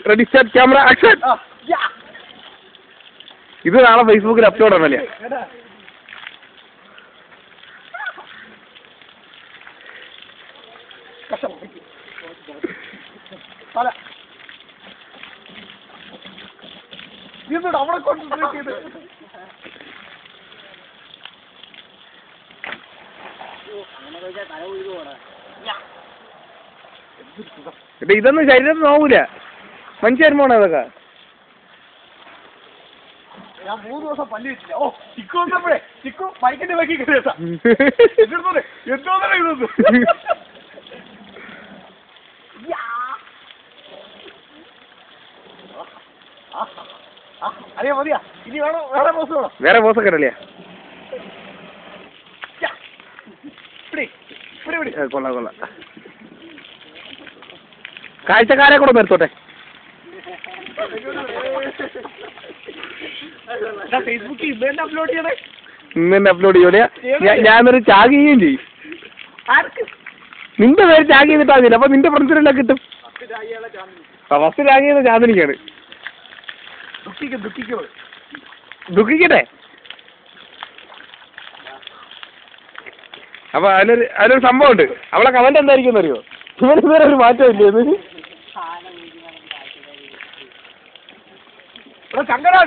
Ready set camera action. ഇത് നാളെ ഫേസ്ബുക്കിൽ അപ്ലോഡ് ആണല്ലേ? അവിടെ കോൺസെൻട്രേറ്റ് ചെയ്ത് ഇതൊന്നും ശരീരത്തിൽ നോവൂല. മനുഷ്യൻ പോണേ അതൊക്കെ. ഞാൻ 3 ദിവസം പല്ലി വെച്ചില്ല. ഓ ചിക്കു വന്നപ്പോഴേ ചിക്കു ബൈക്കിന്റെ ബാക്കി കയറിയതാ. എന്തോന്നേ ഇതൊന്നും അതെ മതിയാ. ഇനി വേണോ വേറെ ബോസ് വേണോ? വേറെ ബോസൊക്കെ അല്ലേ? കൊള്ളാം കൊള്ളാം. കാഴ്ചക്കാരെ കൂടെ നിർത്തോട്ടെ. ഫേസ്ബുക്കിൽ ഇന്ന് തന്നെ അപ്ലോഡ് ചെയ്യണേ. ഇന്ന് തന്നെ അപ്ലോഡ് ചെയ്യൂല. ഞാനൊരു ടാഗ് ചെയ്യുകയും ചെയ്യും. നിന്റെ പേര് ടാഗ് ചെയ്തിട്ടാ മതി. അപ്പൊ നിന്റെ ഫ്രണ്ട്സിനെല്ലാം കിട്ടും. ഫസ്റ്റ് ടാഗ് ചെയ്ത ചാന്ദിനിക്കാണ്. ദുഃഖിക്കട്ടെ. അപ്പൊ അതിലൊരു സംഭവം ഉണ്ട്. അവളെ കമന്റ് എന്തായിരിക്കും അറിയോ? ഇവന് ഇതുവരെ ഒരു മാറ്റം ഇല്ലേ? ചങ്കരാ